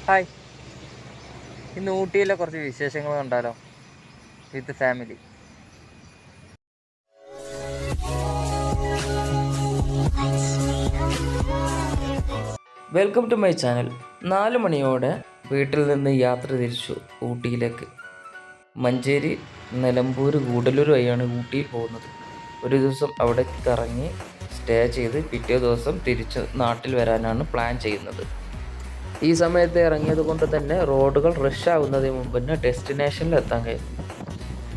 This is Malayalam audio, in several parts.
ഹായ്, ഇന്ന് ഊട്ടിയിലെ കുറച്ച് വിശേഷങ്ങൾ കണ്ടാലോ? With family. Welcome to my channel. 4 മണിയോടെ വീട്ടിൽ നിന്ന് യാത്ര തിരിച്ചു ഊട്ടിയിലേക്ക്. മഞ്ചേരി, നിലമ്പൂർ, ഗൂഡല്ലൂർ വഴിയാണ് ഊട്ടിയിൽ പോകുന്നത്. ഒരു ദിവസം അവിടെ കറങ്ങി സ്റ്റേ ചെയ്ത് പിറ്റേ ദിവസം തിരിച്ച് നാട്ടിൽ വരാനാണ് പ്ലാൻ ചെയ്യുന്നത്. ഈ സമയത്ത് ഇറങ്ങിയത് കൊണ്ട് തന്നെ റോഡുകൾ റഷ് ആകുന്നതിന് മുമ്പ് തന്നെ ഡെസ്റ്റിനേഷനിൽ എത്താൻ കഴിയും.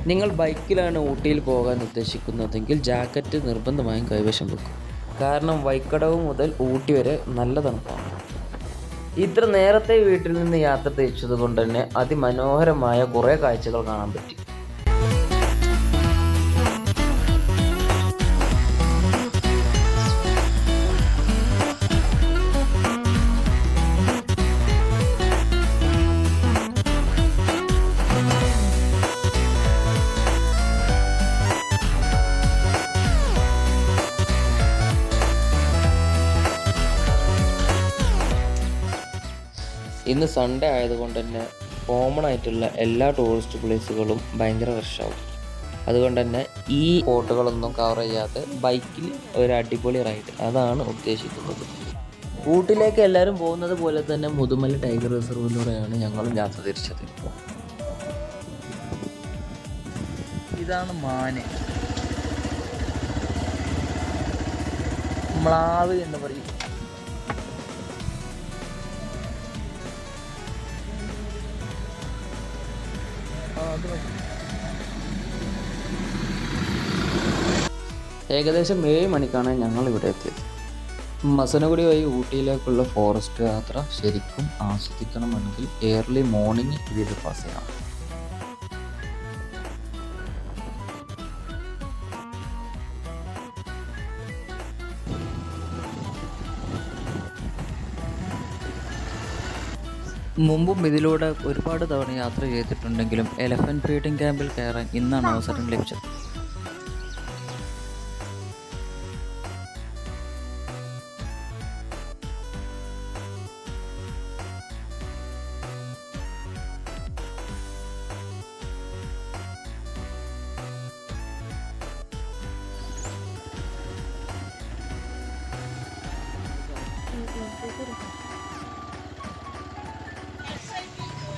നിങ്ങൾ ബൈക്കിലാണ് ഊട്ടിയിൽ പോകാൻ ഉദ്ദേശിക്കുന്നതെങ്കിൽ ജാക്കറ്റ് നിർബന്ധമായും കൈവശം വെക്കും. കാരണം വൈക്കടവ് മുതൽ ഊട്ടി വരെ നല്ല തണുപ്പാണ്. ഇത്ര നേരത്തെ വീട്ടിൽ നിന്ന് യാത്ര തിരിച്ചത് കൊണ്ട് തന്നെ അതിമനോഹരമായ കുറേ കാഴ്ചകൾ കാണാൻ പറ്റി. ഇന്ന് സൺഡേ ആയതുകൊണ്ട് തന്നെ കോമൺ ആയിട്ടുള്ള എല്ലാ ടൂറിസ്റ്റ് പ്ലേസുകളും ഭയങ്കര റഷാവും. അതുകൊണ്ട് തന്നെ ഈ സ്പോട്ടുകളൊന്നും കവർ ചെയ്യാതെ ബൈക്കിൽ ഒരു അടിപൊളി റൈഡ് അതാണ് ഉദ്ദേശിക്കുന്നത്. ഊട്ടിലേക്ക് എല്ലാവരും പോകുന്നത് പോലെ തന്നെ മുതുമല ടൈഗർ റിസർവിലൂടെയാണ് ഞങ്ങളും യാത്ര തിരിച്ചത്. ഇതാണ് മാന്, മ്ലാവ് എന്ന് പറയും. ഏകദേശം 7 മണിക്കാണ് ഞങ്ങൾ ഇവിടെ എത്തിയത്. മസനഗുഡി വഴി ഊട്ടിയിലേക്കുള്ള ഫോറസ്റ്റ് യാത്ര ശരിക്കും ആസ്വദിക്കണമെങ്കിൽ ഏർലി മോർണിംഗ് ഇതിൽ പാസ് ചെയ്യണം. മുമ്പും ഇതിലൂടെ ഒരുപാട് തവണ യാത്ര ചെയ്തിട്ടുണ്ടെങ്കിലും എലഫൻറ്റ് ഫീഡിംഗ് ക്യാമ്പിൽ കയറാൻ ഇന്നാണ് അവസരം ലഭിച്ചത്.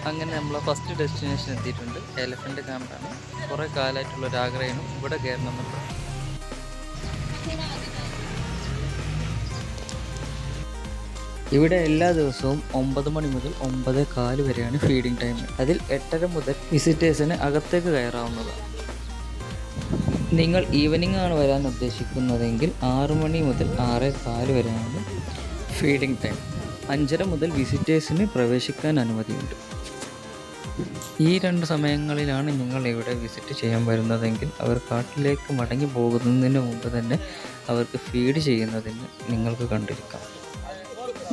അങ്ങനെ നമ്മൾ ഫസ്റ്റ് ഡെസ്റ്റിനേഷൻ എത്തിയിട്ടുണ്ട്. എലഫൻറ്റ് ക്യാമ്പാണ്. കുറേ കാലമായിട്ടുള്ളൊരാഗ്രഹമാണ് ഇവിടെ കയറണമെന്നുള്ളത്. ഇവിടെ എല്ലാ ദിവസവും 9 മണി മുതൽ 9:15 വരെയാണ് ഫീഡിംഗ് ടൈം. അതിൽ 8:30 മുതൽ വിസിറ്റേഴ്സിന് അകത്തേക്ക് കയറാവുന്നതാണ്. നിങ്ങൾ ഈവനിംഗ് ആണ് വരാൻ ഉദ്ദേശിക്കുന്നതെങ്കിൽ 6 മണി മുതൽ 6:15 വരെയാണ് ഫീഡിംഗ് ടൈം. 5:30 മുതൽ വിസിറ്റേഴ്സിന് പ്രവേശിക്കാൻ അനുമതിയുണ്ട്. ഈ 2 സമയങ്ങളിലാണ് നിങ്ങൾ ഇവിടെ വിസിറ്റ് ചെയ്യാൻ വരുന്നതെങ്കിൽ അവർ കാട്ടിലേക്ക് മടങ്ങി പോകുന്നതിന് മുമ്പ് തന്നെ അവർക്ക് ഫീഡ് ചെയ്യുന്നതിന് നിങ്ങൾക്ക് കണ്ടിരിക്കാം.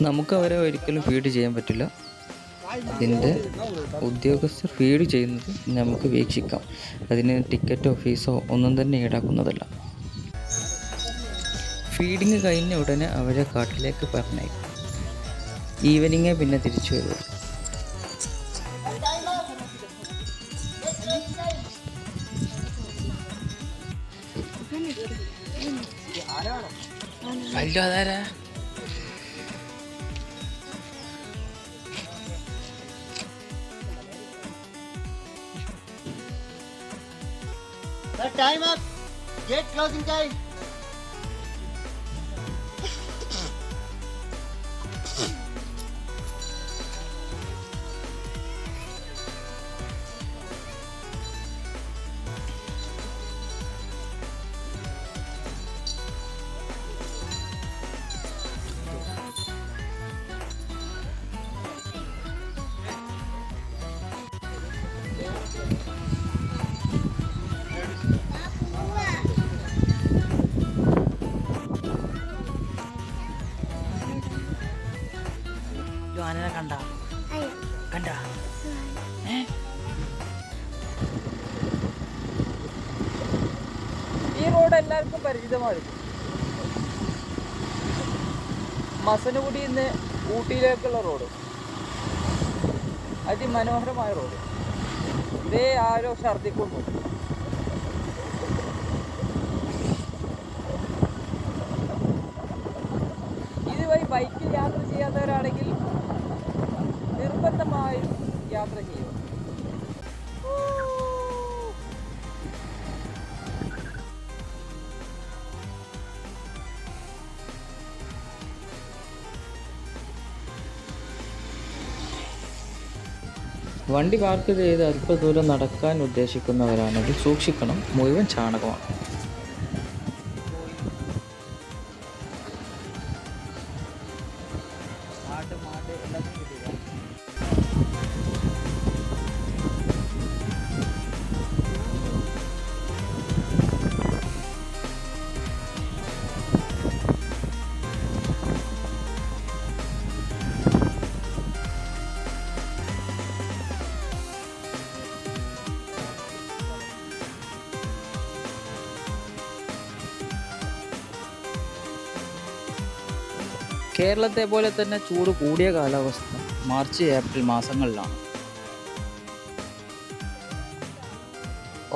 നമുക്ക് അവരെ ഒരിക്കലും ഫീഡ് ചെയ്യാൻ പറ്റില്ല. അതിൻ്റെ ഉദ്യോഗസ്ഥർ ഫീഡ് ചെയ്യുന്നത് നമുക്ക് വീക്ഷിക്കാം. അതിന് ടിക്കറ്റോ ഫീസോ ഒന്നും തന്നെ ഈടാക്കുന്നതല്ല. ഫീഡിങ് കഴിഞ്ഞ ഉടനെ അവരെ കാട്ടിലേക്ക് പറഞ്ഞയക്കും. ഈവനിങ്ങേ പിന്നെ തിരിച്ചു വരുള്ളൂ. അതാരാ time up. Gate closing time. ആനനെ കണ്ട ഈ റോഡ് എല്ലാവർക്കും പരിചിതമാണ്. മസനഗുഡിയിൽ നിന്ന് ഊട്ടിയിലേക്കുള്ള റോഡ്. അതിമനോഹരമായ റോഡ്. ഇതേ ആരോ ഛർദിക്കുന്നു. ഇതുവഴി ബൈക്കിൽ യാത്ര ചെയ്യാത്തവരാണെങ്കിൽ നിർബന്ധമായും യാത്ര ചെയ്യുക. വണ്ടി പാർക്ക് ചെയ്ത് അല്പ ദൂരം നടക്കാൻ ഉദ്ദേശിക്കുന്നവരാണെങ്കിൽ സൂക്ഷിക്കണം, മുഴുവൻ ചാണകമാണ്. കേരളത്തെ പോലെ തന്നെ ചൂട് കൂടിയ കാലാവസ്ഥ മാർച്ച് ഏപ്രിൽ മാസങ്ങളിലാണ്.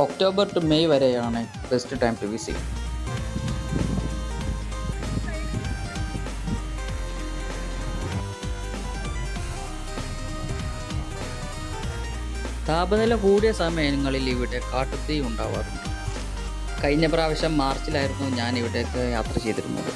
ഒക്ടോബർ ടു മെയ് വരെയാണ് ബെസ്റ്റ് ടൈം ടു വിസിറ്റ്. താപനില കൂടിയ സമയങ്ങളിൽ ഇവിടെ കാട്ടുതീ ഉണ്ടാവാറുണ്ട്. കഴിഞ്ഞ പ്രാവശ്യം മാർച്ചിലായിരുന്നു ഞാൻ ഇവിടേക്ക് യാത്ര ചെയ്തിരുന്നത്.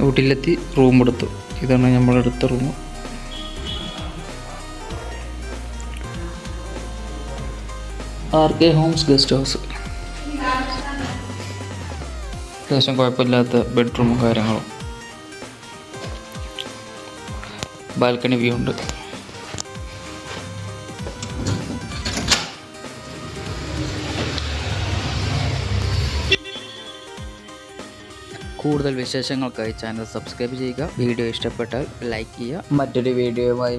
ഊട്ടിയിലെത്തി റൂം എടുത്തു. ഇതാണ് നമ്മളെടുത്ത room. RK homes guest house. അത്യാവശ്യം കുഴപ്പമില്ലാത്ത ബെഡ്റൂമും കാര്യങ്ങളും, ബാൽക്കണി വ്യൂ ഉണ്ട്. കൂടുതൽ വിശേഷങ്ങൾക്കായി ചാനൽ സബ്സ്ക്രൈബ് ചെയ്യുക. വീഡിയോ ഇഷ്ടപ്പെട്ടാൽ ലൈക്ക് ചെയ്യുക. മറ്റൊരു വീഡിയോയുമായി